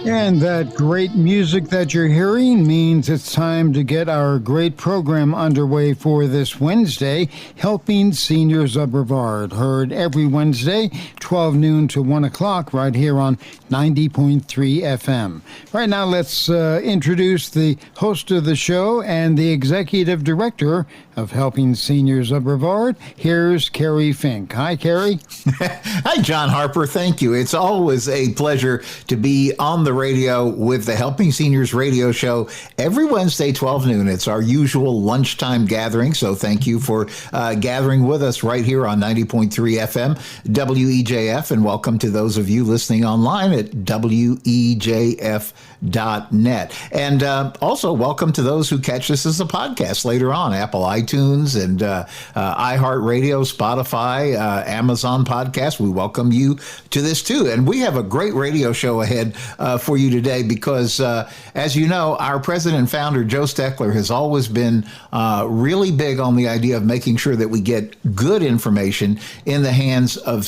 And that great music that you're hearing means it's time to get our great program underway for this Wednesday, Helping Seniors of Brevard. Heard every Wednesday, 12 noon to 1 o'clock, right here on 90.3 FM. Right now, let's introduce the host of the show and the executive director of Helping Seniors of Brevard. Here's Kerry Fink. Hi, Kerry. Hi, John Harper. Thank you. It's always a pleasure to be on the radio with the Helping Seniors radio show every Wednesday, 12 noon. It's our usual lunchtime gathering, so thank you for gathering with us right here on 90.3 FM, WEJF, and welcome to those of you listening online at WEJF.net. And also welcome to those who catch this as a podcast later on, Apple iTunes and iHeartRadio, Spotify, Amazon Podcast. We welcome you to this too. And we have a great radio show ahead for you today because, as you know, our president and founder, Joe Steckler, has always been really big on the idea of making sure that we get good information in the hands of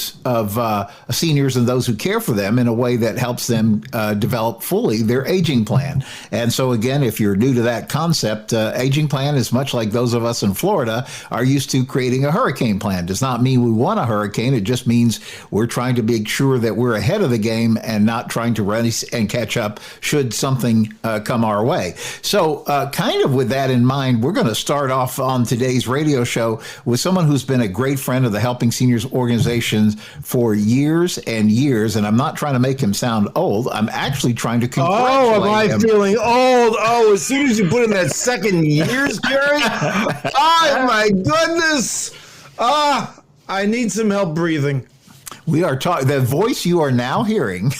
seniors and those who care for them in a way that helps them develop fully their aging plan. And so, again, if you're new to that concept, aging plan is much like those of us in Florida are used to creating a hurricane plan. Does not mean we want a hurricane. It just means we're trying to make sure that we're ahead of the game and not trying to run and catch up should something come our way. So kind of with that in mind, we're going to start off on today's radio show with someone who's been a great friend of the Helping Seniors organizations for years and years. And I'm not trying to make him sound old. I'm actually trying to congratulate him. Oh, am I feeling old? Oh, as soon as you put in that second years, Kerry. Oh, my goodness. I need some help breathing. We are talking. The voice you are now hearing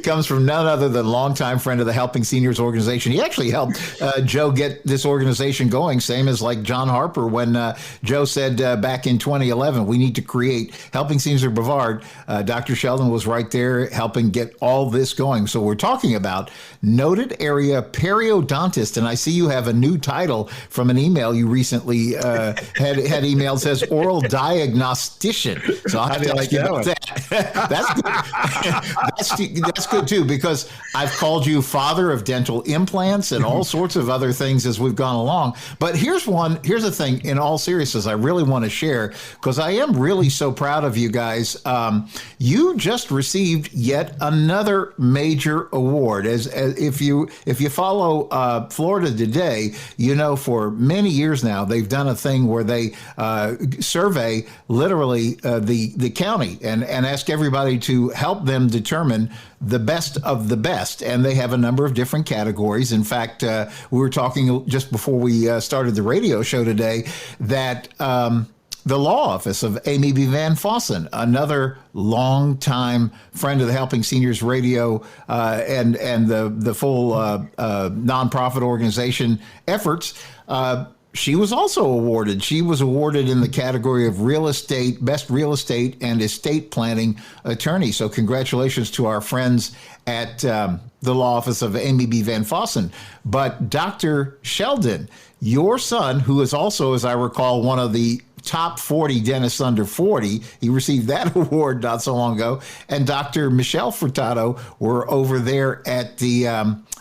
comes from none other than longtime friend of the Helping Seniors organization. He actually helped Joe get this organization going, same as like John Harper when Joe said back in 2011, we need to create Helping Seniors of Brevard. Dr. Sheldon was right there helping get all this going. So we're talking about noted area periodontist. And I see you have a new title from an email you recently had emailed, says oral diagnostician. So I'll have to ask you about that. That's good. That's good too, because I've called you father of dental implants and all sorts of other things as we've gone along. But here's the thing, in all seriousness, I really want to share, because I am really so proud of you guys. You just received yet another major award. As if you follow Florida Today, you know for many years now they've done a thing where they survey literally the county and ask everybody to help them determine the best of the best. And they have a number of different categories. In fact, we were talking just before we started the radio show today that the law office of Amy B. Van Fossen, another longtime friend of the Helping Seniors Radio and the full nonprofit organization efforts, she was also awarded. She was awarded in the category of best real estate and estate planning attorney. So congratulations to our friends at the law office of Amy B. Van Fossen. But Dr. Sheldon, your son, who is also, as I recall, one of the top 40 dentists under 40. He received that award not so long ago. And Dr. Sheldon Furtado were over there at the,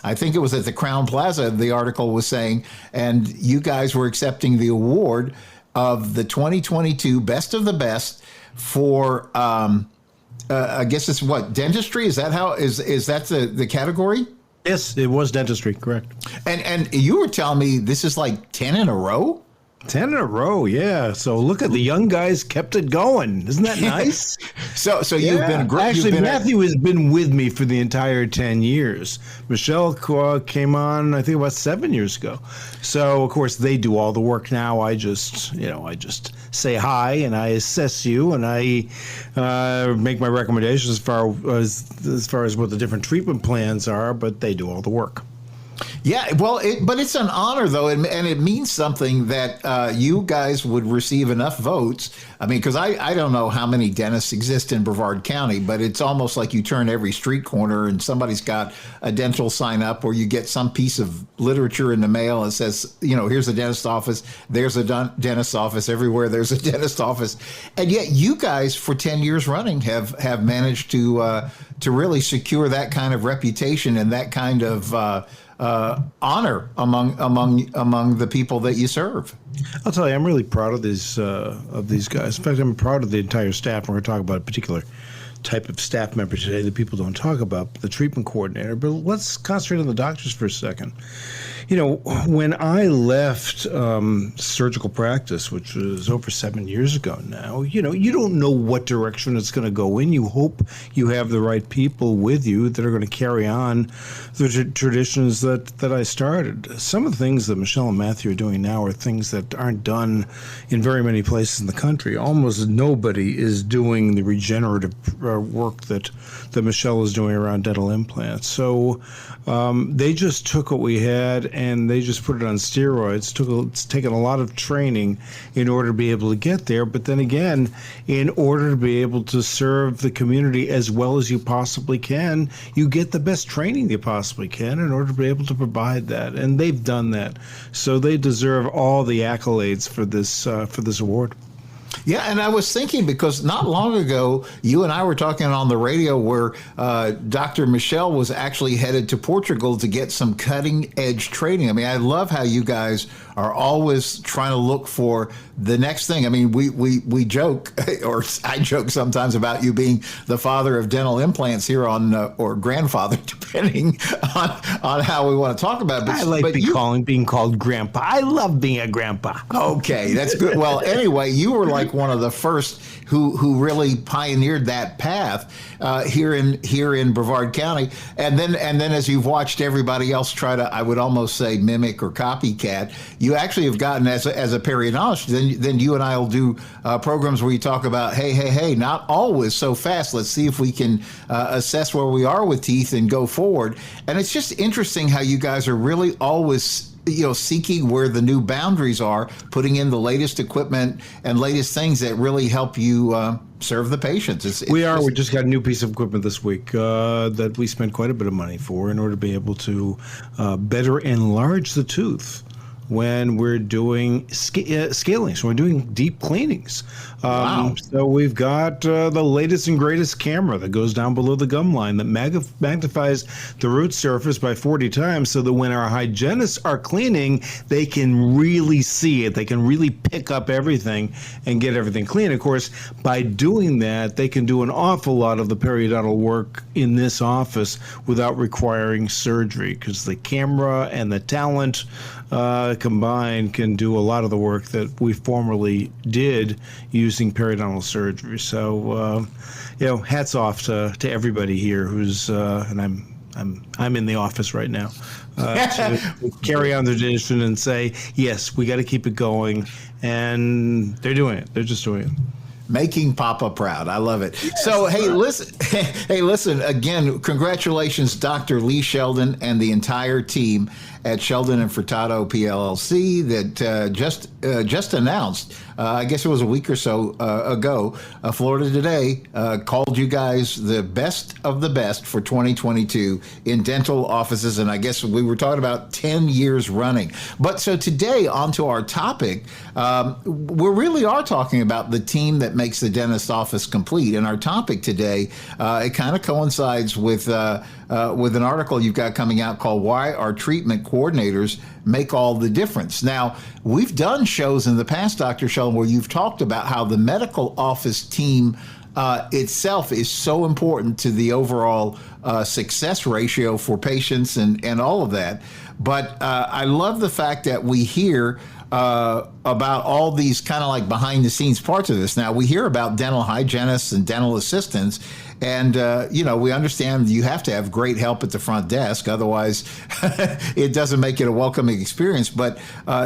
I think it was at the Crown Plaza, the article was saying, and you guys were accepting the award of the 2022 Best of the Best for, I guess it's what, dentistry? Is that how, is that the category? Yes, it was dentistry, correct. And you were telling me this is like 10 in a row? 10 in a row, yeah. So look at the young guys kept it going. Isn't that nice? So you've been great. Actually, Matthew has been with me for the entire 10 years. Michelle came on, I think, about 7 years ago. So, of course, they do all the work now. I just say hi and I assess you and I make my recommendations as far as what the different treatment plans are, but they do all the work. Yeah, well, but it's an honor, though, and it means something that you guys would receive enough votes. I mean, because I don't know how many dentists exist in Brevard County, but it's almost like you turn every street corner and somebody's got a dental sign up, or you get some piece of literature in the mail that says, here's a dentist office, there's a dentist office, everywhere there's a dentist office. And yet you guys, for 10 years running, have managed to really secure that kind of reputation and that kind of honor among the people that you serve. I'll tell you, I'm really proud of these guys. In fact, I'm proud of the entire staff. We're going to talk about a particular type of staff member today that people don't talk about, the treatment coordinator. But let's concentrate on the doctors for a second. When I left surgical practice, which was over 7 years ago now, you don't know what direction it's going to go in. You hope you have the right people with you that are going to carry on the traditions that I started. Some of the things that Michelle and Matthew are doing now are things that aren't done in very many places in the country. Almost nobody is doing the regenerative work that Michelle is doing around dental implants. So they just took what we had and they just put it on steroids. It's taken a lot of training in order to be able to get there. But then again, in order to be able to serve the community as well as you possibly can, you get the best training you possibly can in order to be able to provide that. And they've done that. So they deserve all the accolades for this award. Yeah, and I was thinking, because not long ago, you and I were talking on the radio where Dr. Michelle was actually headed to Portugal to get some cutting-edge training. I mean, I love how you guys are always trying to look for the next thing. I mean, we joke, or I joke sometimes, about you being the father of dental implants here on, or grandfather, depending on how we want to talk about it. I like being called grandpa. I love being a grandpa. Okay, that's good. Well, anyway, you were like one of the first who really pioneered that path here in Brevard County, and then as you've watched everybody else try to, I would almost say, mimic or copycat, you actually have gotten as a periodontist. Then you and I will do programs where you talk about, hey, not always so fast. Let's see if we can assess where we are with teeth and go forward. And it's just interesting how you guys are really always seeking where the new boundaries are, putting in the latest equipment and latest things that really help you serve the patients. We just got a new piece of equipment this week that we spent quite a bit of money for in order to be able to better enlarge the tooth when we're doing scaling. So we're doing deep cleanings. Wow. So we've got the latest and greatest camera that goes down below the gum line that magnifies the root surface by 40 times so that when our hygienists are cleaning, they can really see it. They can really pick up everything and get everything clean. Of course, by doing that, they can do an awful lot of the periodontal work in this office without requiring surgery, because the camera and the talent combined can do a lot of the work that we formerly did using periodontal surgery. So, hats off to everybody here who's and I'm in the office right now to carry on the tradition and say, yes, we got to keep it going, and they're doing it. They're just doing it. Making Papa proud. I love it. Yes, so, listen, again, congratulations, Dr. Lee Sheldon and the entire team at Sheldon and Furtado PLLC that just announced, I guess it was a week or so ago, Florida Today called you guys the best of the best for 2022 in dental offices. And I guess we were talking about 10 years running. But so today, onto our topic, we really are talking about the team that makes the dentist office complete. And our topic today, it kind of coincides with an article you've got coming out called "Why Our Treatment Coordinators Make All the Difference." Now, we've done shows in the past, Dr. Sheldon, where you've talked about how the medical office team itself is so important to the overall success ratio for patients and all of that. But I love the fact that we hear about all these kind of like behind the scenes parts of this. Now, we hear about dental hygienists and dental assistants, and we understand you have to have great help at the front desk. Otherwise, it doesn't make it a welcoming experience. But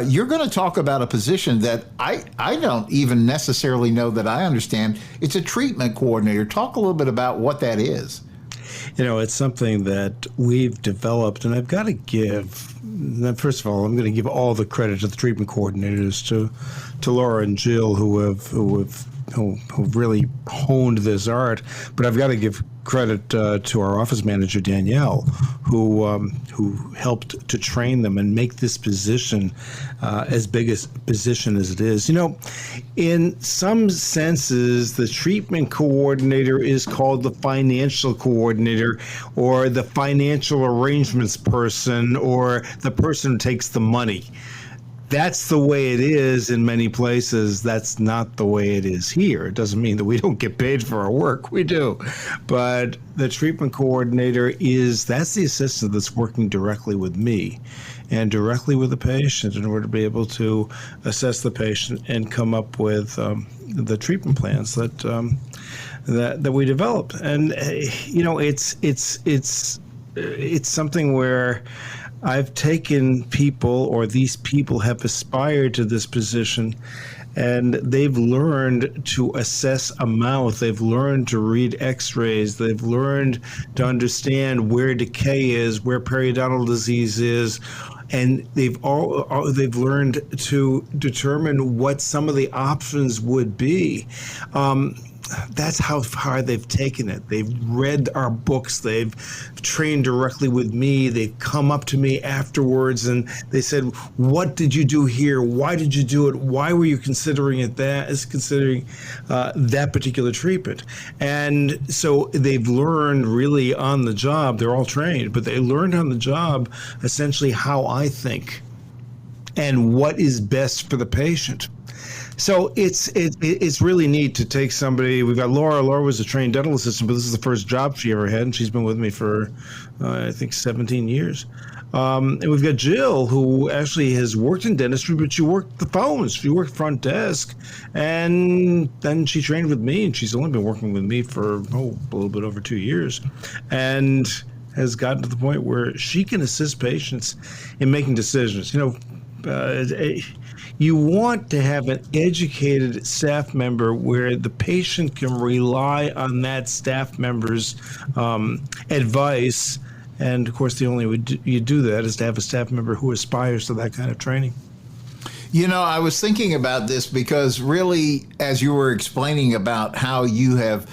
you're going to talk about a position that I don't even necessarily know that I understand. It's a treatment coordinator. Talk a little bit about what that is. it's something that we've developed, and I've got to give. First of all, I'm going to give all the credit to the treatment coordinators, to Laura and Jill, who have really honed this art. But I've got to give credit to our office manager Danielle, who helped to train them and make this position as big a position as it is. In some senses, the treatment coordinator is called the financial coordinator, or the financial arrangements person, or the person who takes the money. That's the way it is in many places. That's not the way it is here. It doesn't mean that we don't get paid for our work. We do. But the treatment coordinator that's the assistant that's working directly with me and directly with the patient in order to be able to assess the patient and come up with the treatment plans that we develop. And it's something where I've taken people, or these people have aspired to this position, and they've learned to assess a mouth. They've learned to read x-rays. They've learned to understand where decay is, where periodontal disease is, and they've learned to determine what some of the options would be. That's how far they've taken it. They've read our books. They've trained directly with me. They've come up to me afterwards and they said, "What did you do here? Why did you do it? Why were you considering that particular treatment?" And so they've learned really on the job. They're all trained, but they learned on the job essentially how I think and what is best for the patient. So it's really neat to take somebody. We've got Laura. Laura was a trained dental assistant, but this is the first job she ever had, and she's been with me for, I think, 17 years. And we've got Jill, who actually has worked in dentistry, but she worked the phones. She worked front desk, and then she trained with me, and she's only been working with me for a little bit over 2 years, and has gotten to the point where she can assist patients in making decisions. You want to have an educated staff member where the patient can rely on that staff member's advice. And, of course, the only way you do that is to have a staff member who aspires to that kind of training. I was thinking about this because really, as you were explaining about how you have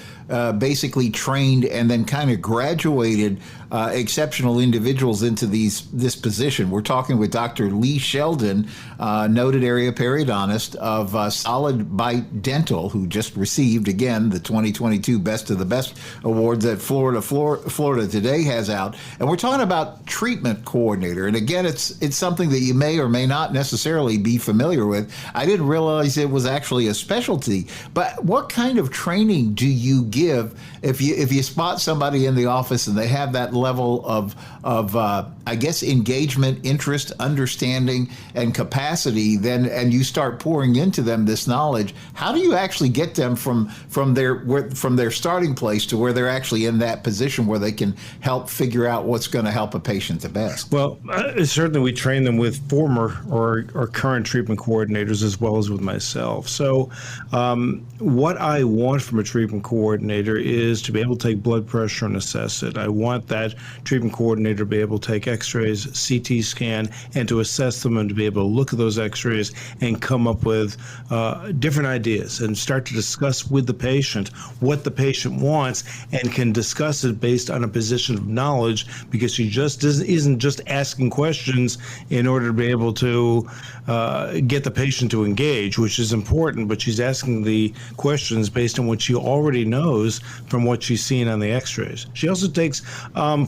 basically trained and then kind of graduated exceptional individuals into this position. We're talking with Dr. Lee Sheldon, noted area periodontist of Solid Bite Dental, who just received, again, the 2022 Best of the Best Award that Florida Today has out. And we're talking about treatment coordinator. And again, it's something that you may or may not necessarily be familiar with. I didn't realize it was actually a specialty. But what kind of training do you give if you spot somebody in the office and they have that level of I guess engagement, interest, understanding, and capacity, and you start pouring into them this knowledge? How do you actually get them from their starting place to where they're actually in that position where they can help figure out what's going to help a patient the best? Well, certainly we train them with former or current treatment coordinators as well as with myself. So what I want from a treatment coordinator is to be able to take blood pressure and assess it. I want that treatment coordinator to be able to take x-rays, CT scan, and to assess them and to be able to look at those x-rays and come up with different ideas and start to discuss with the patient what the patient wants and can discuss it based on a position of knowledge, because she just isn't just asking questions in order to be able to get the patient to engage, which is important, but she's asking the questions based on what she already knows from what she's seen on the x-rays. She also takes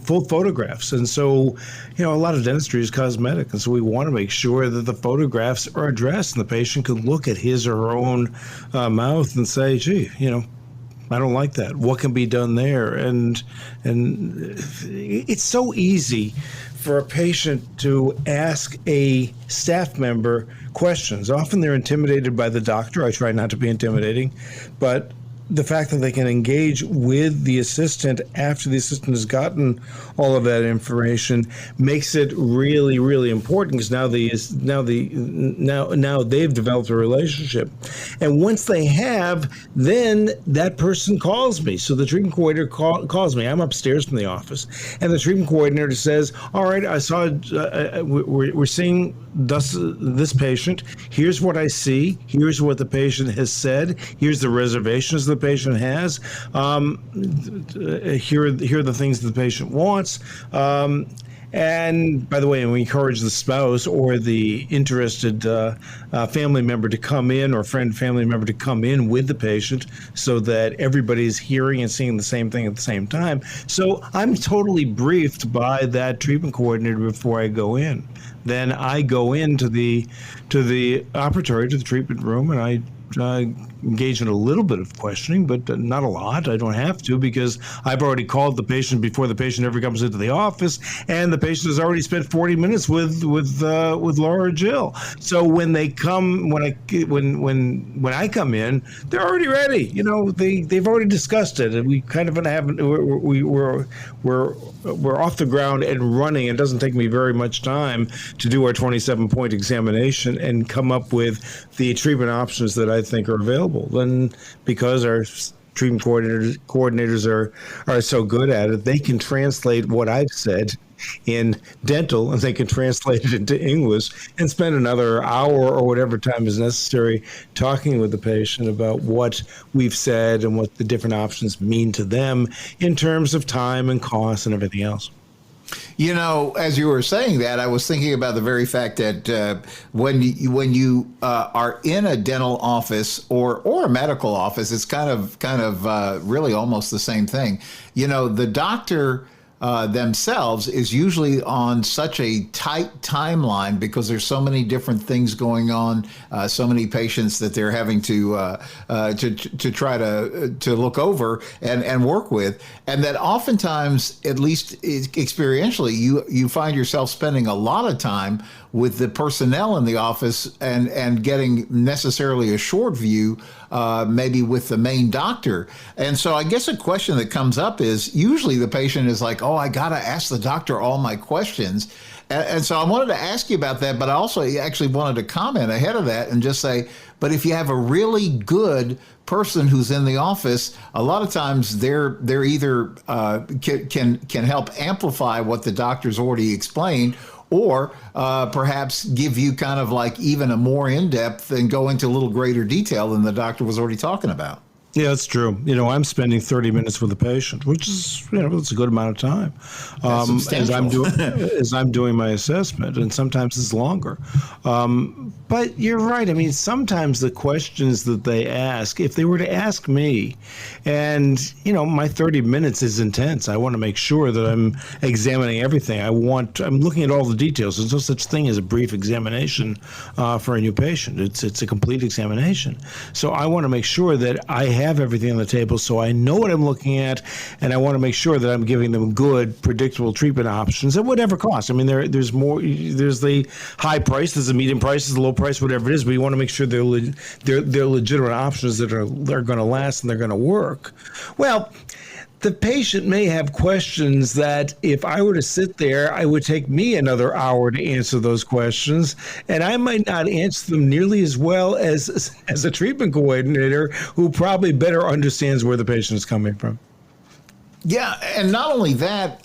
full photographs, and so a lot of dentistry is cosmetic, and so we want to make sure that the photographs are addressed and the patient can look at his or her own mouth and say, gee, I don't like that. What can be done there? And it's so easy for a patient to ask a staff member questions. Often they're intimidated by the doctor. I try not to be intimidating, but the fact that they can engage with the assistant after the assistant has gotten all of that information makes it really, really important, because now they've developed a relationship, and once they have, then that person calls me. So the treatment coordinator calls me. I'm upstairs from the office, and the treatment coordinator says, "All right, I saw we're seeing this patient. Here's what I see. Here's what the patient has said. Here's the reservations the patient has. Here are the things that the patient wants." And by the way, we encourage the spouse or the interested family member to come in, or family member to come in with the patient, so that everybody's hearing and seeing the same thing at the same time. So I'm totally briefed by that treatment coordinator before I go in. Then I go into the operatory, to the treatment room, and I engage in a little bit of questioning, but not a lot. I don't have to, because I've already called the patient before the patient ever comes into the office, and the patient has already spent 40 minutes with Laura or Jill. So when they come, when I come in, they're already ready. You know, they've already discussed it, and we kind of haven't. We're off the ground and running. It doesn't take me very much time to do our 27-point examination and come up with the treatment options that I think are available. Then, because our treatment coordinators are so good at it, they can translate what I've said in dental, and they can translate it into English, and spend another hour or whatever time is necessary talking with the patient about what we've said and what the different options mean to them in terms of time and cost and everything else. You know, as you were saying that, I was thinking about the very fact that when you are in a dental office or a medical office, it's kind of really almost the same thing. You know, the doctor themselves is usually on such a tight timeline, because there's so many different things going on, so many patients that they're having to try to look over and work with, and that oftentimes, at least experientially, you find yourself spending a lot of time with the personnel in the office and getting necessarily a short view, maybe with the main doctor. And so I guess a question that comes up is, usually the patient is like, oh, I got to ask the doctor all my questions. And so I wanted to ask you about that, but I also actually wanted to comment ahead of that and just say, but if you have a really good person who's in the office, a lot of times they're either can help amplify what the doctor's already explained, or perhaps give you kind of like even a more in-depth and go into a little greater detail than the doctor was already talking about. Yeah, that's true. You know, I'm spending 30 minutes with a patient, which is, you know, it's a good amount of time as I'm doing my assessment, and sometimes it's longer. But you're right. I mean, sometimes the questions that they ask, if they were to ask me, and, you know, my 30 minutes is intense. I want to make sure that I'm examining everything. I'm looking at all the details. There's no such thing as a brief examination for a new patient. It's a complete examination. So I want to make sure that I have everything on the table, so I know what I'm looking at, and I want to make sure that I'm giving them good, predictable treatment options at whatever cost. I mean, there's the high price, there's the medium price, there's the low price, whatever it is, but you want to make sure they're legitimate options that are going to last and they're going to work. Well, the patient may have questions that if I were to sit there, it would take me another hour to answer those questions, and I might not answer them nearly as well as a treatment coordinator who probably better understands where the patient is coming from. Yeah, and not only that,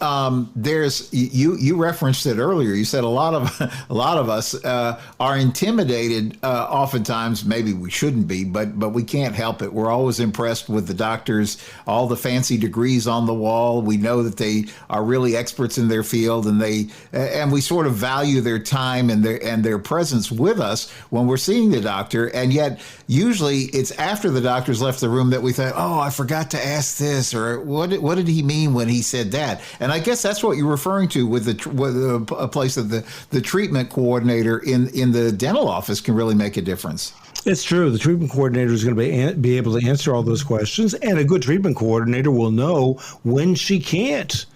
there's you referenced it earlier. You said a lot of us are intimidated. Oftentimes, maybe we shouldn't be, but we can't help it. We're always impressed with the doctors, all the fancy degrees on the wall. We know that they are really experts in their field, and we sort of value their time and their presence with us when we're seeing the doctor. And yet, usually, it's after the doctor's left the room that we think, "Oh, I forgot to ask this," or what did he mean when he said that? And I guess that's what you're referring to with a place that the treatment coordinator in the dental office can really make a difference. It's true. The treatment coordinator is going to be able to answer all those questions, and a good treatment coordinator will know when she can't.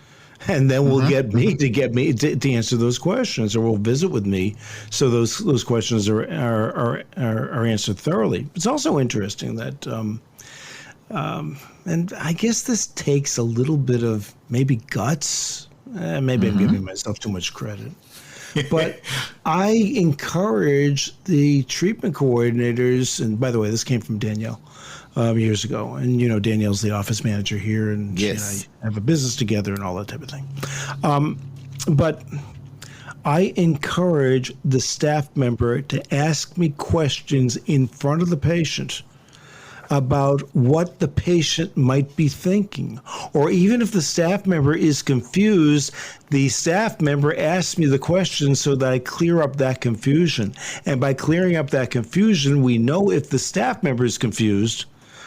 And then we'll get me to answer those questions, or will visit with me, so those questions are answered thoroughly. It's also interesting that And I guess this takes a little bit of maybe guts. Maybe I'm giving myself too much credit. But I encourage the treatment coordinators, and by the way, this came from Danielle years ago. And, Danielle's the office manager here, and she and I have a business together and all that type of thing. But I encourage the staff member to ask me questions in front of the patient about what the patient might be thinking. Or even if the staff member is confused, the staff member asks me the question so that I clear up that confusion. And by clearing up that confusion, we know if the staff member is confused,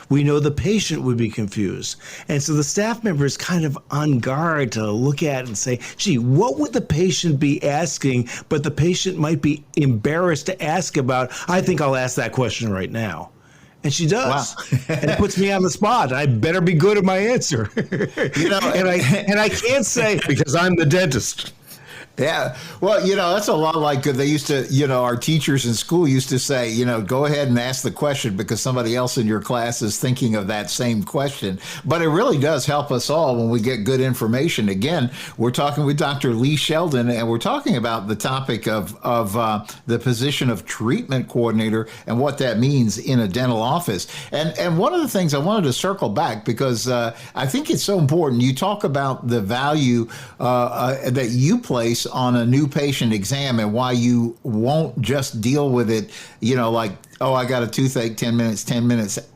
we know the patient would be confused. And so the staff member is kind of on guard to look at and say, gee, what would the patient be asking, but the patient might be embarrassed to ask about? I think I'll ask that question right now. And she does. Wow. And it puts me on the spot. I better be good at my answer. And I can't say because I'm the dentist. Yeah. Well, that's a lot like they used to, our teachers in school used to say, go ahead and ask the question because somebody else in your class is thinking of that same question. But it really does help us all when we get good information. Again, we're talking with Dr. Lee Sheldon, and we're talking about the topic of the position of treatment coordinator and what that means in a dental office. And one of the things I wanted to circle back because I think it's so important. You talk about the value that you place on a new patient exam and why you won't just deal with it, like, oh, I got a toothache, 10 minutes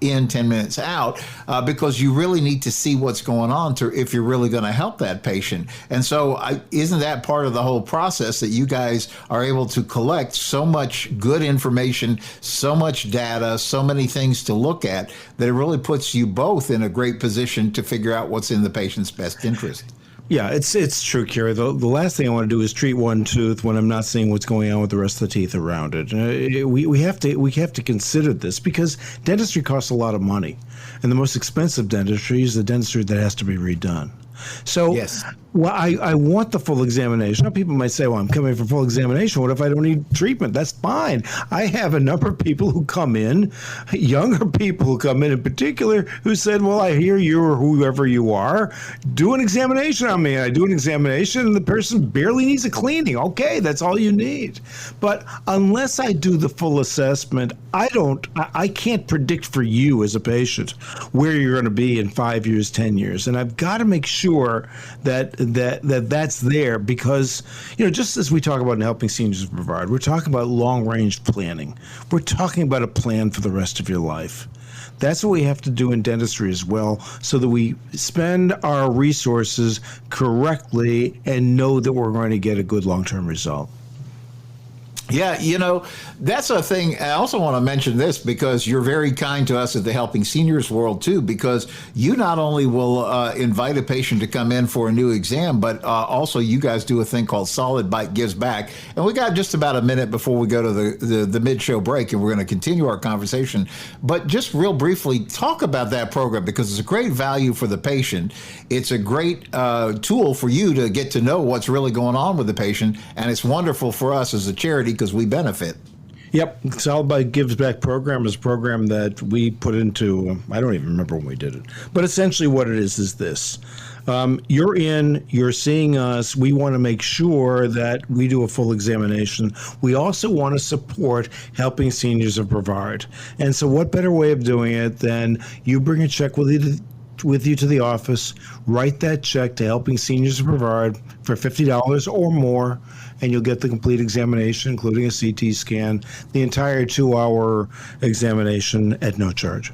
in, 10 minutes out, because you really need to see what's going on if you're really going to help that patient. And so isn't that part of the whole process that you guys are able to collect so much good information, so much data, so many things to look at that it really puts you both in a great position to figure out what's in the patient's best interest? Yeah, it's true, Kerry. The last thing I want to do is treat one tooth when I'm not seeing what's going on with the rest of the teeth around it. We have to consider this because dentistry costs a lot of money, and the most expensive dentistry is the dentistry that has to be redone. So yes. Well, I want the full examination. Now, people might say, well, I'm coming for full examination. What if I don't need treatment? That's fine. I have a number of people who come in, younger people who come in particular, who said, well, I hear you or whoever you are, do an examination on me. And I do an examination and the person barely needs a cleaning. Okay, that's all you need. But unless I do the full assessment, I can't predict for you as a patient where you're going to be in 5 years, 10 years. And I've got to make sure that's there because, just as we talk about in Helping Seniors of Brevard, we're talking about long-range planning. We're talking about a plan for the rest of your life. That's what we have to do in dentistry as well so that we spend our resources correctly and know that we're going to get a good long-term result. Yeah, that's a thing. I also want to mention this because you're very kind to us at the Helping Seniors world, too, because you not only will invite a patient to come in for a new exam, but also you guys do a thing called Solid Bite Gives Back. And we got just about a minute before we go to the mid-show break, and we're going to continue our conversation. But just real briefly, talk about that program because it's a great value for the patient. It's a great tool for you to get to know what's really going on with the patient, and it's wonderful for us as a charity because we benefit. Yep. Solid Bite Gives Back program is a program that we put into, I don't even remember when we did it, but essentially what it is this. You're seeing us. We want to make sure that we do a full examination. We also want to support Helping Seniors of Brevard. And so what better way of doing it than you bring a check with you to the office, write that check to Helping Seniors of Brevard for $50 or more, and you'll get the complete examination, including a CT scan, the entire 2-hour examination at no charge.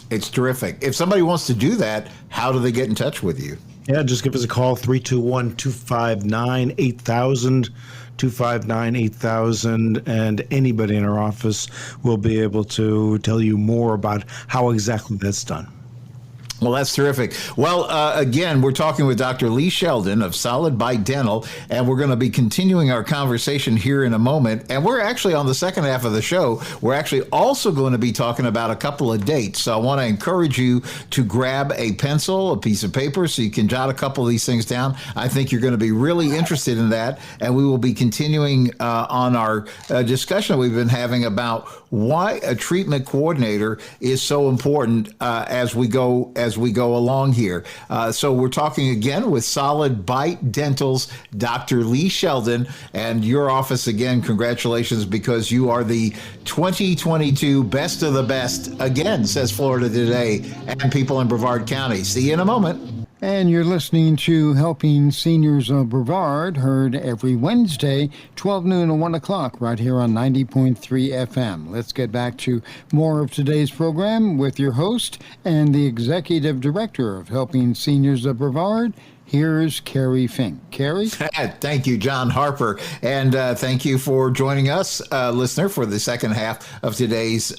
It's terrific. If somebody wants to do that, how do they get in touch with you? Yeah, just give us a call, 321-259-8000. 259-8000, and anybody in our office will be able to tell you more about how exactly that's done. Well, that's terrific. Well, again, we're talking with Dr. Lee Sheldon of Solid Bite Dental, and we're going to be continuing our conversation here in a moment. And we're actually on the second half of the show. We're actually also going to be talking about a couple of dates. So I want to encourage you to grab a pencil, a piece of paper, so you can jot a couple of these things down. I think you're going to be really interested in that. And we will be continuing on our discussion we've been having about why a treatment coordinator is so important as we go along here. So we're talking again with Solid Bite Dental's Dr. Lee Sheldon, and your office again, congratulations, because you are the 2022 Best of the Best again, says Florida Today and people in Brevard County. See you in a moment. And you're listening to Helping Seniors of Brevard, heard every Wednesday, 12 noon and 1 o'clock, right here on 90.3 FM. Let's get back to more of today's program with your host and the Executive Director of Helping Seniors of Brevard. Here's Kerry Fink. Kerry? Thank you, John Harper. And thank you for joining us, listener, for the second half of today's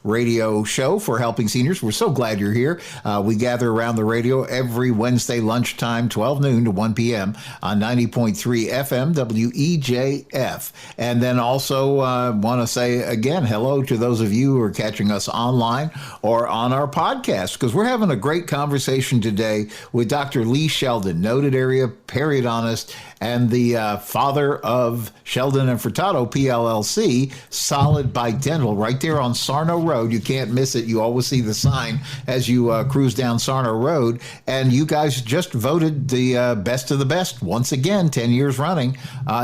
radio show for Helping Seniors. We're so glad you're here. We gather around the radio every Wednesday lunchtime, 12 noon to 1 p.m. on 90.3 FM, WEJF. And then also want to say again, hello to those of you who are catching us online or on our podcast, because we're having a great conversation today with Dr. Lee Sheldon, noted area periodontist and the father of Sheldon and Furtado, PLLC, Solid Bite Dental, right there on Sarno Road. You can't miss it. You always see the sign as you cruise down Sarno Road. And you guys just voted the best of the best once again, 10 years running,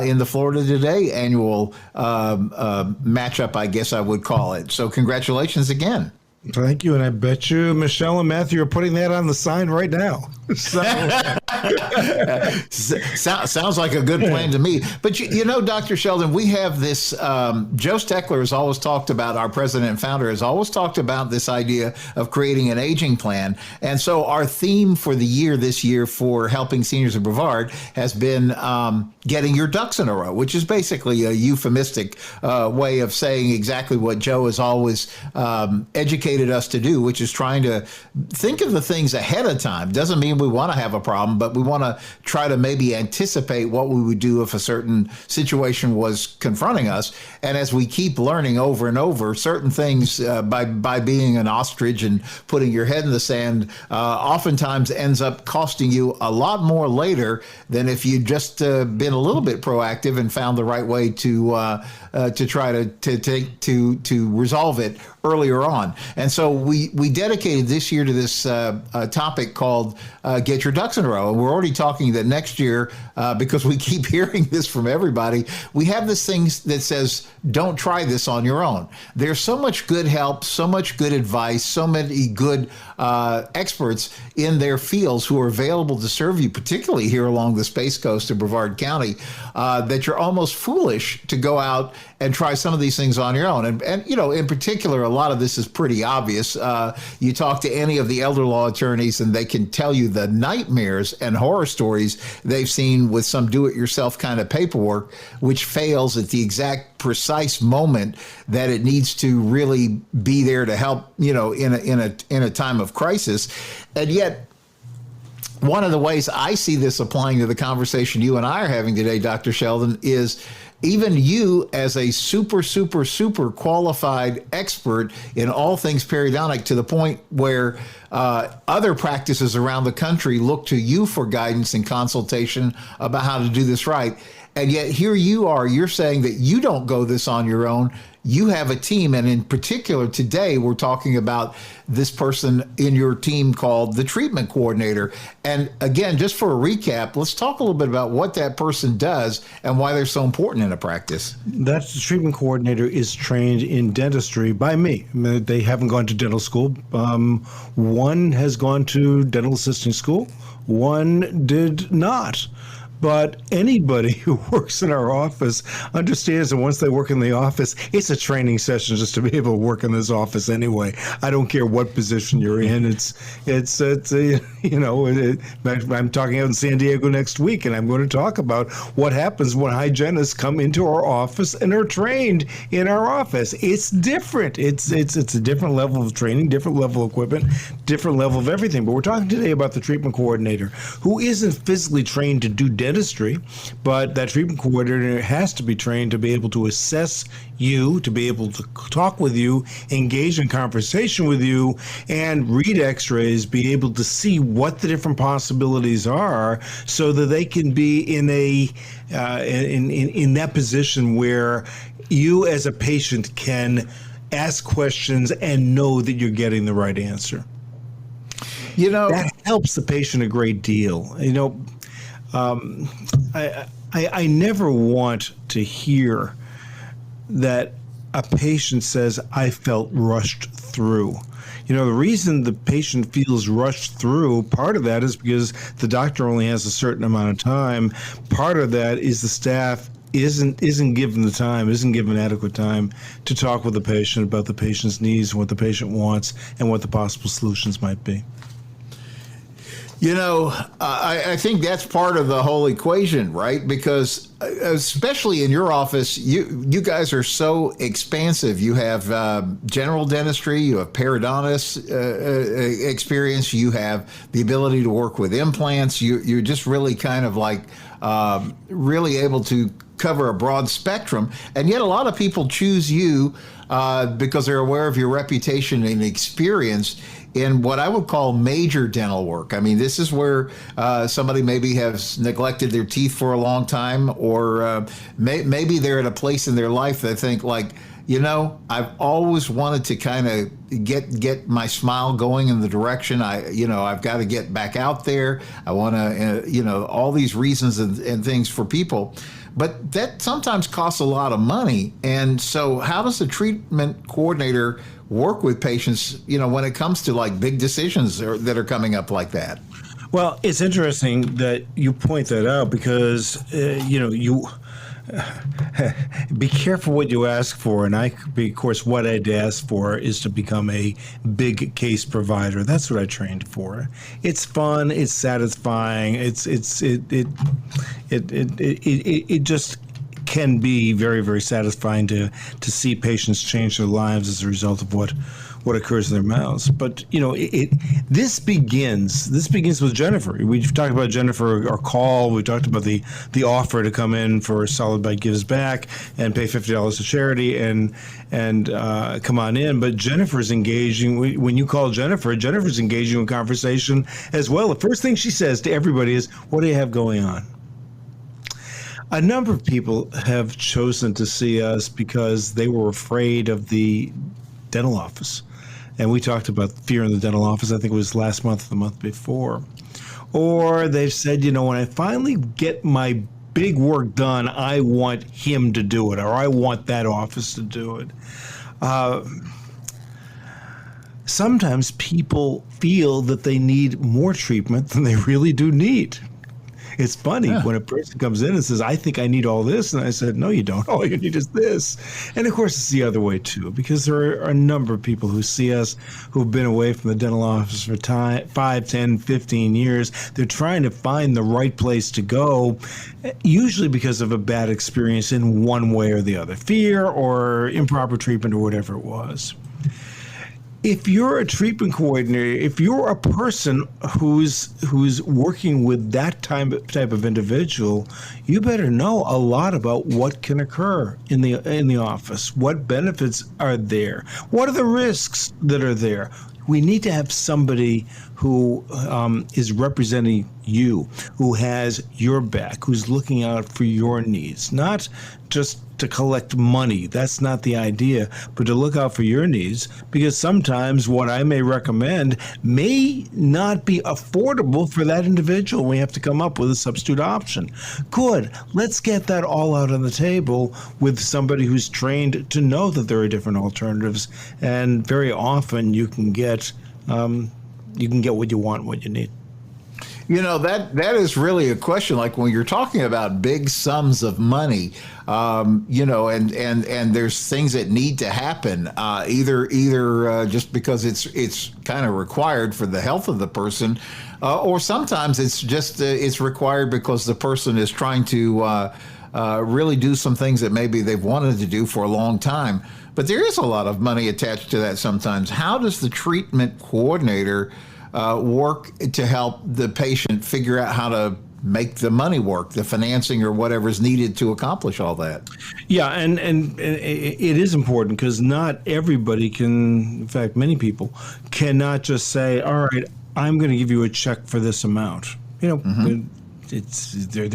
in the Florida Today annual matchup, I guess I would call it. So congratulations again. Thank you, and I bet you Michelle and Matthew are putting that on the sign right now. So. Sounds like a good plan to me. But you know, Dr. Sheldon, we have this. Joe Steckler has always talked about, our president and founder has always talked about this idea of creating an aging plan. And so our theme for the year this year for Helping Seniors of Brevard has been getting your ducks in a row, which is basically a euphemistic way of saying exactly what Joe has always educated us to do, which is trying to think of the things ahead of time. Doesn't mean we want to have a problem, but we want to try to maybe anticipate what we would do if a certain situation was confronting us. And as we keep learning over and over, certain things by being an ostrich and putting your head in the sand oftentimes ends up costing you a lot more later than if you'd just been a little bit proactive and found the right way to try to resolve it earlier on. And so we dedicated this year to this topic called Get Your Ducks in a Row. And we're already talking that next year, because we keep hearing this from everybody, we have this thing that says, don't try this on your own. There's so much good help, so much good advice, so many good experts in their fields who are available to serve you, particularly here along the Space Coast of Brevard County, that you're almost foolish to go out and try some of these things on your own. And you know, in particular, a lot of this is pretty obvious. You talk to any of the elder law attorneys and they can tell you the nightmares and horror stories they've seen with some do-it-yourself kind of paperwork, which fails at the exact precise moment that it needs to really be there to help, you know, in a time of crisis. And yet, one of the ways I see this applying to the conversation you and I are having today, Dr. Sheldon, is even you as a super qualified expert in all things periodontic, to the point where other practices around the country look to you for guidance and consultation about how to do this right. And yet here you are, you're saying that you don't go this on your own. You have a team. And in particular, today, we're talking about this person in your team called the treatment coordinator. And again, just for a recap, let's talk a little bit about what that person does and why they're so important in a practice. That treatment coordinator is trained in dentistry by me. They haven't gone to dental school. One has gone to dental assisting school. One did not. But anybody who works in our office understands that once they work in the office, it's a training session just to be able to work in this office anyway. I don't care what position you're in. I'm talking out in San Diego next week, and I'm going to talk about what happens when hygienists come into our office and are trained in our office. It's different. It's a different level of training, different level of equipment, different level of everything. But we're talking today about the treatment coordinator, who isn't physically trained to do dentistry, but that treatment coordinator has to be trained to be able to assess you, to be able to talk with you, engage in conversation with you, and read x-rays, be able to see what the different possibilities are so that they can be in that position where you as a patient can ask questions and know that you're getting the right answer. That helps the patient a great deal. I never want to hear that a patient says, I felt rushed through. The reason the patient feels rushed through, part of that is because the doctor only has a certain amount of time. Part of that is the staff isn't given the time, isn't given adequate time to talk with the patient about the patient's needs, what the patient wants, and what the possible solutions might be. I think that's part of the whole equation, right? Because especially in your office, you guys are so expansive. You have general dentistry, you have periodontist experience, you have the ability to work with implants. You're just really kind of like really able to cover a broad spectrum. And yet a lot of people choose you because they're aware of your reputation and experience in what I would call major dental work. I mean, this is where somebody maybe has neglected their teeth for a long time, or maybe they're at a place in their life that think like, I've always wanted to kind of get my smile going in the direction I've got to get back out there. I want to, all these reasons and things for people. But that sometimes costs a lot of money. And so how does the treatment coordinator work with patients, when it comes to like big decisions that are coming up like that? Well, it's interesting that you point that out because, you be careful what you ask for. And of course, what I'd ask for is to become a big case provider. That's what I trained for. It's fun. It's satisfying. It just can be very, very satisfying to see patients change their lives as a result of what occurs in their mouths. But this begins with Jennifer. We've talked about Jennifer, our call. We talked about the offer to come in for Solid Bite Gives Back and pay $50 to charity and come on in. But Jennifer's engaging. When you call Jennifer's engaging in conversation as well. The first thing she says to everybody is, "What do you have going on?" A number of people have chosen to see us because they were afraid of the dental office. And we talked about fear in the dental office, I think it was last month or the month before. Or they've said, when I finally get my big work done, I want him to do it, or I want that office to do it. Sometimes people feel that they need more treatment than they really do need. It's funny when a person comes in and says, I think I need all this. And I said, no, you don't. All you need is this. And of course, it's the other way, too, because there are a number of people who see us who've been away from the dental office for 5, 10, 15 years. They're trying to find the right place to go, usually because of a bad experience in one way or the other, fear or improper treatment or whatever it was. If you're a treatment coordinator, if you're a person who's working with that type of individual, you better know a lot about what can occur in the office. What benefits are there? What are the risks that are there? We need to have somebody who is representing you, who has your back, who's looking out for your needs, not just to collect money. That's not the idea, but to look out for your needs, because sometimes what I may recommend may not be affordable for that individual. We have to come up with a substitute option. Good. Let's get that all out on the table with somebody who's trained to know that there are different alternatives, and very often you can get what you want, what you need. That is really a question. Like when you're talking about big sums of money, and there's things that need to happen, either just because it's kind of required for the health of the person, or sometimes it's just it's required because the person is trying to really do some things that maybe they've wanted to do for a long time. But there is a lot of money attached to that sometimes. How does the treatment coordinator work to help the patient figure out how to make the money work, the financing or whatever is needed to accomplish all that? Yeah, and it is important because not everybody can, in fact, many people cannot just say, all right, I'm going to give you a check for this amount. There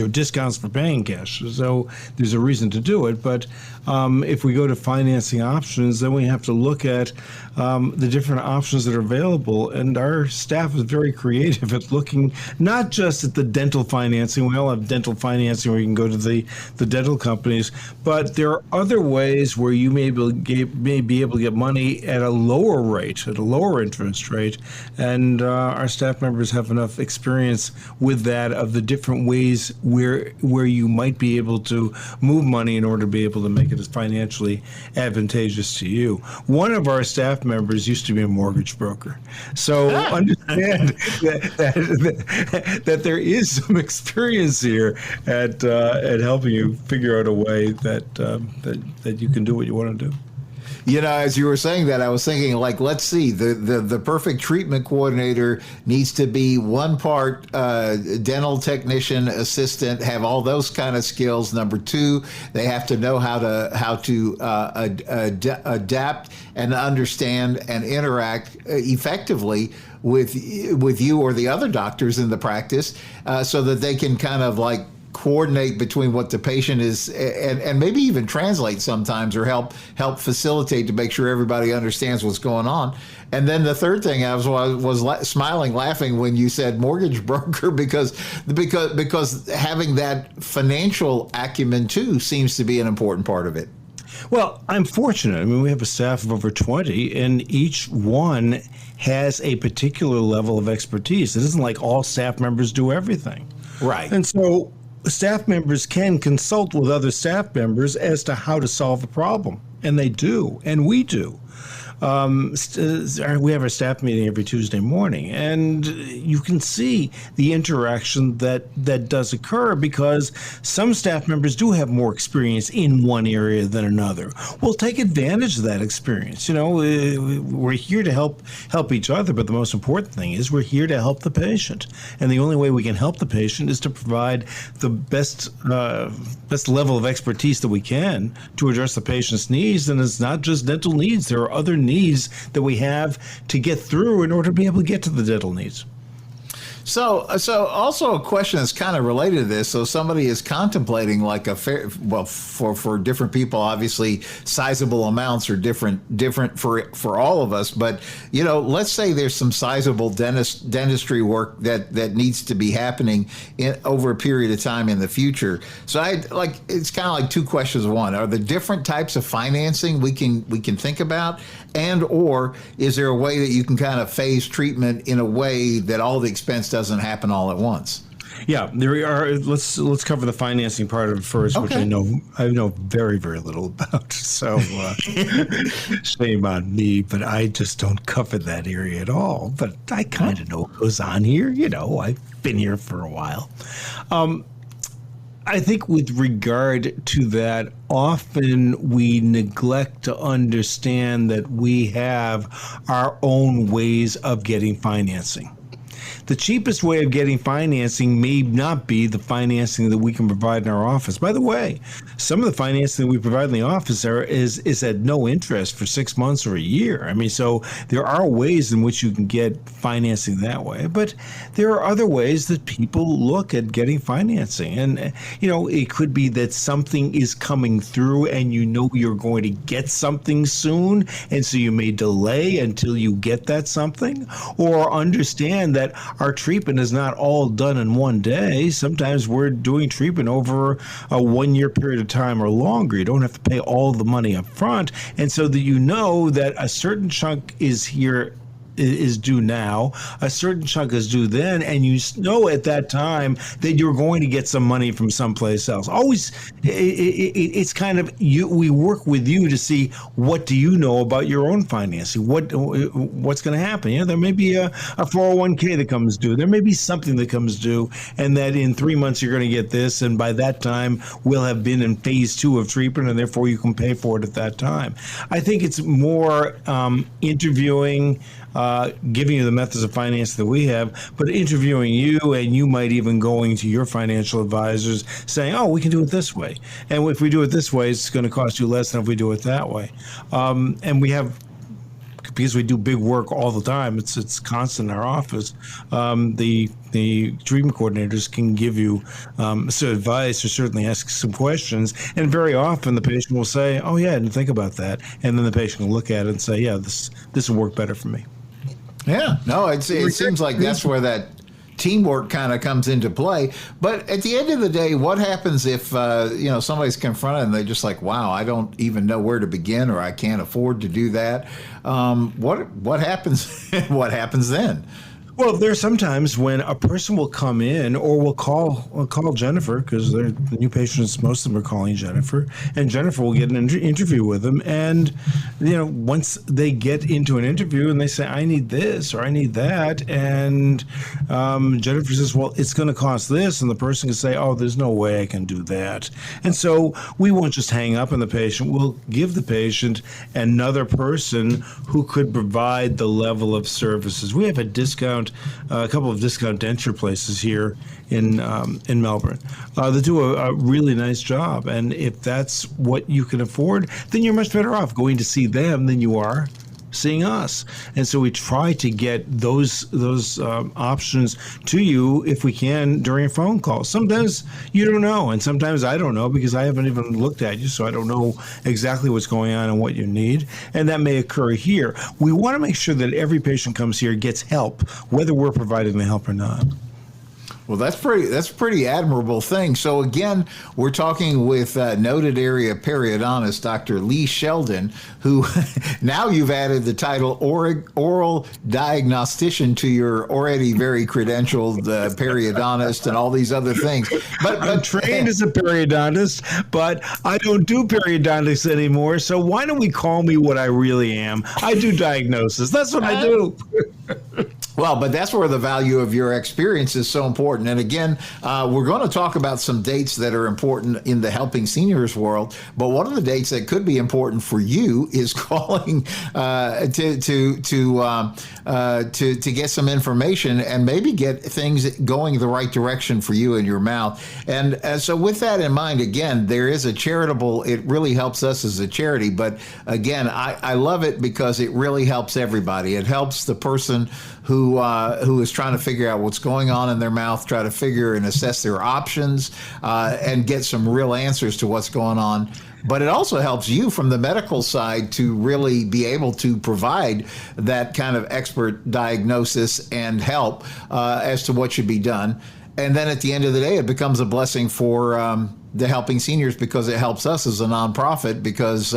are discounts for paying cash, so there's a reason to do it. But if we go to financing options, then we have to look at the different options that are available. And our staff is very creative at looking not just at the dental financing. We all have dental financing where you can go to the dental companies, but there are other ways where you may be able to get money at a lower rate, at a lower interest rate. And our staff members have enough experience with that of the different ways where you might be able to move money in order to be able to make it as financially advantageous to you. One of our staff members used to be a mortgage broker, so understand that there is some experience here at helping you figure out a way that you can do what you want to do. As you were saying that, I was thinking, like, let's see, the perfect treatment coordinator needs to be one part dental technician, assistant, have all those kind of skills. Number two, they have to know how to adapt and understand and interact effectively with you or the other doctors in the practice, so that they can kind of like coordinate between what the patient is and maybe even translate sometimes, or help facilitate to make sure everybody understands what's going on. And then the third thing, I was smiling, laughing when you said mortgage broker, because having that financial acumen too seems to be an important part of it. Well, I'm fortunate. I mean, we have a staff of over 20, and each one has a particular level of expertise. It isn't like all staff members do everything. Right. And so staff members can consult with other staff members as to how to solve the problem. And they do, and we do. We have our staff meeting every Tuesday morning, and you can see the interaction that does occur, because some staff members do have more experience in one area than another. We'll take advantage of that experience. We're here to help each other, but the most important thing is we're here to help the patient. And the only way we can help the patient is to provide the best level of expertise that we can to address the patient's needs. And it's not just dental needs. There are other needs that we have to get through in order to be able to get to the dental needs. So also a question that's kind of related to this. So somebody is contemplating like for different people, obviously sizable amounts are different for all of us. But, let's say there's some sizable dentistry work that needs to be happening over a period of time in the future. So it's kind of like two questions. One, are there different types of financing we can think about? And or is there a way that you can kind of phase treatment in a way that all the expense doesn't happen all at once? Yeah, there are. Let's cover the financing part of it first, okay, which I know very, very little about. So shame on me, but I just don't cover that area at all. But I kind of know what goes on here. I've been here for a while. I think with regard to that, often we neglect to understand that we have our own ways of getting financing. The cheapest way of getting financing may not be the financing that we can provide in our office. By the way, some of the financing that we provide in the office is at no interest for 6 months or a year. I mean, so there are ways in which you can get financing that way. But there are other ways that people look at getting financing. And, it could be that something is coming through and you're going to get something soon. And so you may delay until you get that something, or understand that our treatment is not all done in one day. Sometimes we're doing treatment over a 1-year period of time or longer. You don't have to pay all the money up front. And so that that a certain chunk is here is due now, a certain chunk is due then, and you know at that time that you're going to get some money from someplace else. Always, it's kind of we work with you to see what do you know about your own financing, what's going to happen. You know, there may be a 401k that comes due, there may be something that comes due, and that in 3 months you're going to get this, and by that time we'll have been in phase 2 of treatment, and therefore you can pay for it at that time. I think it's more interviewing, giving you the methods of finance that we have, but interviewing you, and you might even going to your financial advisors saying, oh, we can do it this way. And if we do it this way, it's going to cost you less than if we do it that way. And we have, because we do big work all the time, it's constant in our office, the treatment coordinators can give you some advice or certainly ask some questions. And very often the patient will say, oh, yeah, I didn't think about that. And then the patient will look at it and say, yeah, this will work better for me. Yeah, no, it seems like that's where that teamwork kind of comes into play. But at the end of the day, what happens if somebody's confronted and they're just like, wow, I don't even know where to begin, or I can't afford to do that? What happens? What happens then? Well, there's sometimes when a person will come in, or will call Jennifer, because the new patients, most of them are calling Jennifer, and Jennifer will get an interview with them. And once they get into an interview and they say, I need this or I need that, and Jennifer says, well, it's going to cost this, and the person can say, oh, there's no way I can do that. And so we won't just hang up on the patient. We'll give the patient another person who could provide the level of services. We have a couple of discount denture places here in Melbourne that do a really nice job. And if that's what you can afford, then you're much better off going to see them than you are seeing us. And so we try to get those options to you if we can during a phone call. Sometimes you don't know, and sometimes I don't know because I haven't even looked at you, so I don't know exactly what's going on and what you need. And that may occur here. We want to make sure that every patient comes here gets help, whether we're providing the help or not. Well, that's a pretty admirable thing. So again, we're talking with noted area periodontist Dr. Lee Sheldon, who now you've added the title oral diagnostician to your already very credentialed periodontist and all these other things. But I'm trained as a periodontist, but I don't do periodontics anymore. So why don't we call me what I really am? I do diagnosis. That's what I do. Well, but that's where the value of your experience is so important. And again, we're going to talk about some dates that are important in the helping seniors world. But one of the dates that could be important for you is calling to get some information and maybe get things going the right direction for you and your mouth. And so with that in mind, again, there is a charitable, it really helps us as a charity. But again, I love it because it really helps everybody. It helps the person who is trying to figure out what's going on in their mouth, try to figure and assess their options, and get some real answers to what's going on. But it also helps you from the medical side to really be able to provide that kind of expert diagnosis and help as to what should be done. And then at the end of the day, it becomes a blessing for the helping seniors because it helps us as a nonprofit because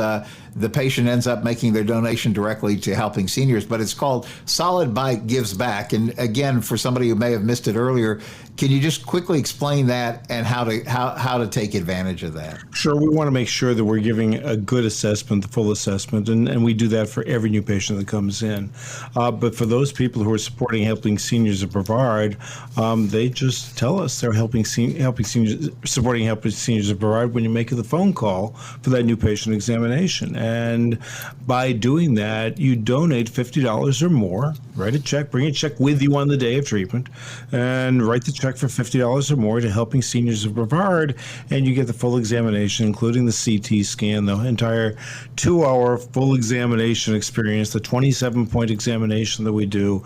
the patient ends up making their donation directly to helping seniors. But it's called Solid Bite Gives Back. And again, for somebody who may have missed it earlier, can you just quickly explain that and how to take advantage of that? Sure. We want to make sure that we're giving a good assessment, the full assessment, and we do that for every new patient that comes in. But for those people who are supporting helping seniors at Brevard, they just tell us they're supporting helping seniors at Brevard when you make the phone call for that new patient examination. And by doing that, you donate $50 or more, write a check, bring a check with you on the day of treatment, and write the check for $50 or more to Helping Seniors of Brevard, and you get the full examination, including the CT scan, the entire 2-hour full examination experience, the 27-point examination that we do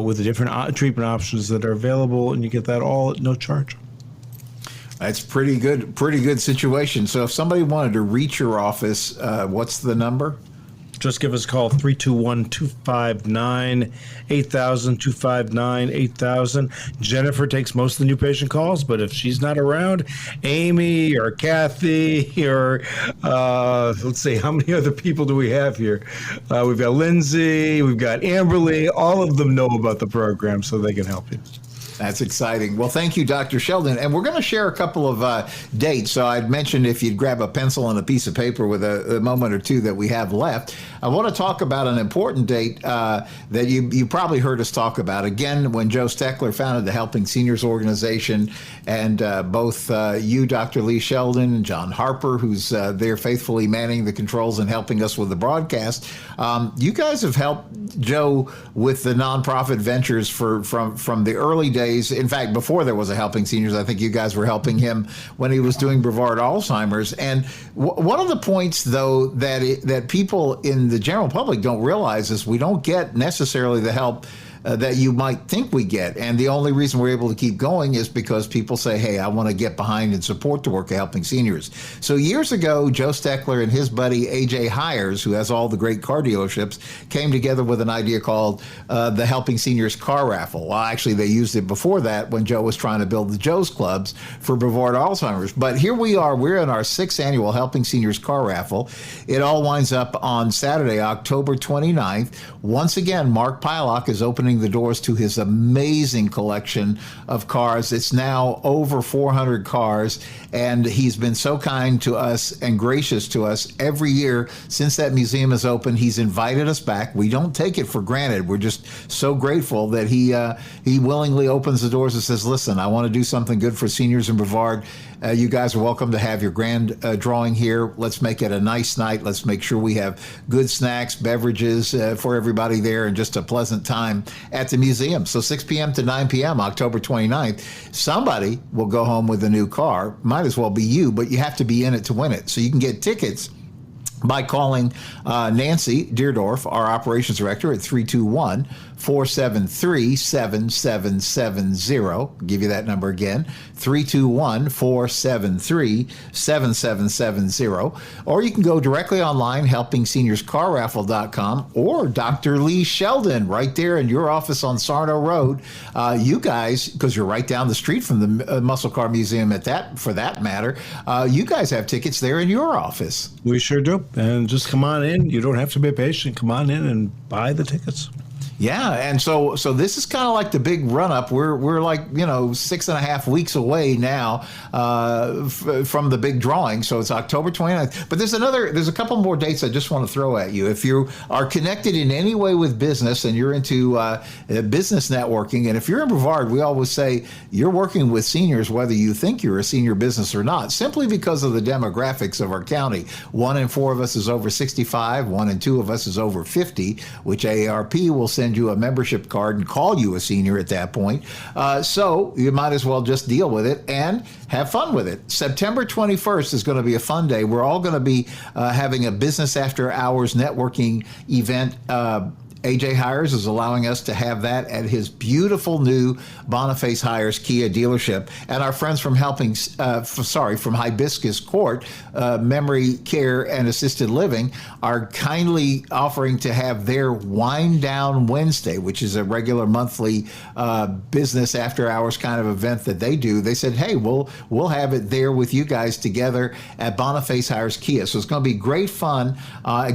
with the different treatment options that are available, and you get that all at no charge. That's pretty good situation. So if somebody wanted to reach your office, what's the number? just give us a call, 321-259-8000, 259-8000. Jennifer takes most of the new patient calls, but if she's not around, Amy or Kathy or, let's see, how many other people do we have here? We've got Lindsay, we've got Amberly. All of them know about the program, so they can help you. That's exciting. Well, thank you, Dr. Sheldon. And we're going to share a couple of dates. So I'd mentioned if you'd grab a pencil and a piece of paper with a moment or two that we have left. I want to talk about an important date that you probably heard us talk about. Again, when Joe Steckler founded the Helping Seniors organization, and both you, Dr. Lee Sheldon, and John Harper, who's there faithfully manning the controls and helping us with the broadcast, you guys have helped Joe with the nonprofit ventures from the early days. In fact, before there was a Helping Seniors, I think you guys were helping him when he was doing Brevard Alzheimer's. And one of the points, though, that people in the general public don't realize is we don't get necessarily the help that you might think we get. And the only reason we're able to keep going is because people say, hey, I want to get behind and support the work of Helping Seniors. So years ago, Joe Steckler and his buddy AJ Hires, who has all the great car dealerships, came together with an idea called the Helping Seniors Car Raffle. Well, actually, they used it before that when Joe was trying to build the Joe's Clubs for Brevard Alzheimer's. But here we are. We're in our 6th annual Helping Seniors Car Raffle. It all winds up on Saturday, October 29th. Once again, Mark Pylock is opening the doors to his amazing collection of cars. It's now over 400 cars, and he's been so kind to us and gracious to us every year since that museum is open. He's invited us back. We don't take it for granted. We're just so grateful that he willingly opens the doors and says, listen, I want to do something good for seniors in Brevard. You guys are welcome to have your grand drawing here. Let's make it a nice night. Let's make sure we have good snacks, beverages for everybody there, and just a pleasant time at the museum. So 6 p.m. to 9 p.m., October 29th, somebody will go home with a new car. Might as well be you, but you have to be in it to win it. So you can get tickets by calling Nancy Deerdorf, our operations director, at 321-473-7770. I'll give you that number again, 321-473-7770. Or you can go directly online, helpingseniorscarraffle.com, or Dr. Lee Sheldon, right there in your office on Sarno Road. You guys, because you're right down the street from the Muscle Car Museum for that matter, you guys have tickets there in your office. We sure do. And just come on in. You don't have to be a patient. Come on in and buy the tickets. Yeah, and so this is kind of like the big run-up. We're like 6.5 weeks away now from the big drawing. So it's October 29th. But there's a couple more dates I just want to throw at you. If you are connected in any way with business and you're into business networking, and if you're in Brevard, we always say you're working with seniors whether you think you're a senior business or not, simply because of the demographics of our county. 1 in 4 of us is over 65. 1 in 2 of us is over 50, which AARP will send you a membership card and call you a senior at that point. So you might as well just deal with it and have fun with it. September 21st is going to be a fun day. We're all going to be having a business after hours networking event. AJ Hires is allowing us to have that at his beautiful new Boniface Hires Kia dealership. And our friends from from Hibiscus Court, Memory Care and Assisted Living, are kindly offering to have their Wind Down Wednesday, which is a regular monthly business after hours kind of event that they do. They said, hey, we'll have it there with you guys together at Boniface Hires Kia. So it's going to be great fun,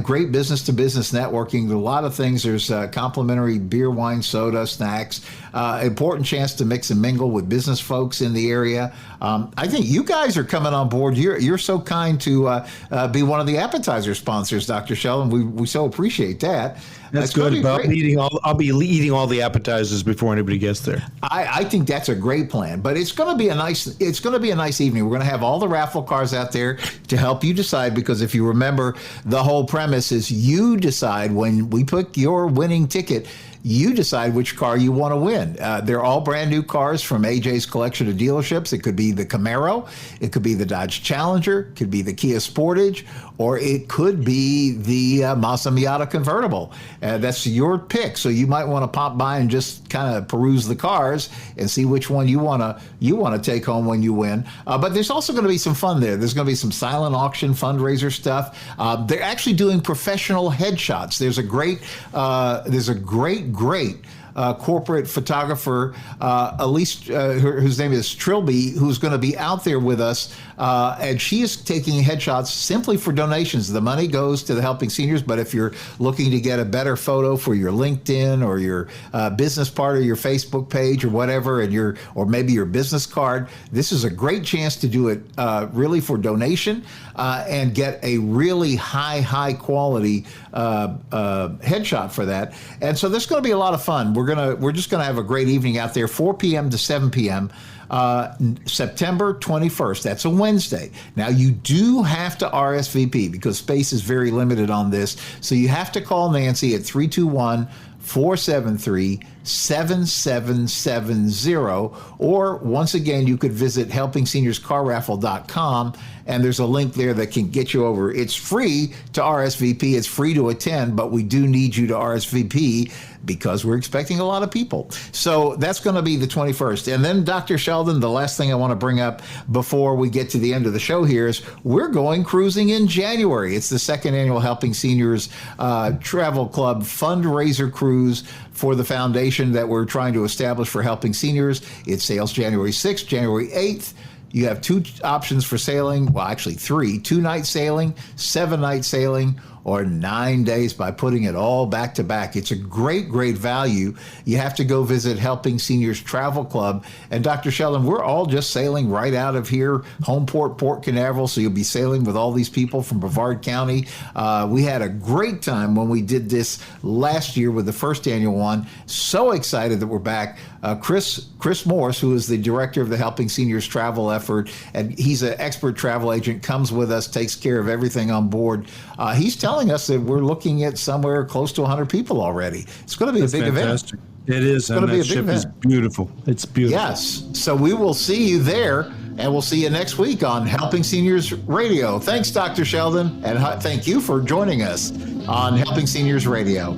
great business to business networking. There are a lot of things. There's complimentary beer, wine, soda, snacks, important chance to mix and mingle with business folks in the area. I think you guys are coming on board. You're so kind to be one of the appetizer sponsors, Dr. Sheldon. We so appreciate that. That's good. I'll be eating all the appetizers before anybody gets there. I think that's a great plan. But it's going to be a nice evening. We're going to have all the raffle cars out there to help you decide, because if you remember, the whole premise is you decide when we pick your winning ticket. you decide which car you want to win. They're all brand new cars from AJ's collection of dealerships. It could be the Camaro, it could be the Dodge Challenger, it could be the Kia Sportage, or it could be the Mazda Miata convertible. That's your pick. So you might want to pop by and just kind of peruse the cars and see which one you want to take home when you win. But there's also going to be some fun there. There's going to be some silent auction fundraiser stuff. They're actually doing professional headshots. There's a great corporate photographer, Elise, whose name is Trilby, who's going to be out there with us. And she is taking headshots simply for donations. The money goes to the Helping Seniors, but if you're looking to get a better photo for your LinkedIn or your business part of your Facebook page or whatever, or maybe your business card, this is a great chance to do it really for donation and get a really high quality headshot for that. And so there's going to be a lot of fun. We're just gonna have a great evening out there, 4 p.m. to 7 p.m. September 21st. That's a Wednesday. Now you do have to RSVP because space is very limited on this. So you have to call Nancy at 321-473-7770, or once again, you could visit helpingseniorscarraffle.com, and there's a link there that can get you over. It's free to RSVP, it's free to attend, but we do need you to RSVP because we're expecting a lot of people. So that's going to be the 21st. And then, Dr. Sheldon, the last thing I want to bring up before we get to the end of the show here is we're going cruising in January. It's the second annual Helping Seniors Travel Club fundraiser cruise for the foundation that we're trying to establish for Helping Seniors. It sails January 6th, January 8th. You have 2 options for sailing. Well, actually 3, 2-night sailing, 7-night sailing, or 9 days by putting it all back to back. It's a great value. You have to go visit Helping Seniors Travel Club. And Dr. Sheldon, we're all just sailing right out of here, Homeport, Port Canaveral. So you'll be sailing with all these people from Brevard County. We had a great time when we did this last year with the first annual one. So excited that we're back. Chris Morse, who is the director of the Helping Seniors travel effort, and he's an expert travel agent, comes with us, takes care of everything on board. He's telling us that we're looking at somewhere close to 100 people already. It's going to be a big event. It is. It's going to be a big ship event. is beautiful. It's beautiful. Yes. So we will see you there, and we'll see you next week on Helping Seniors Radio. Thanks, Dr. Sheldon, and thank you for joining us on Helping Seniors Radio.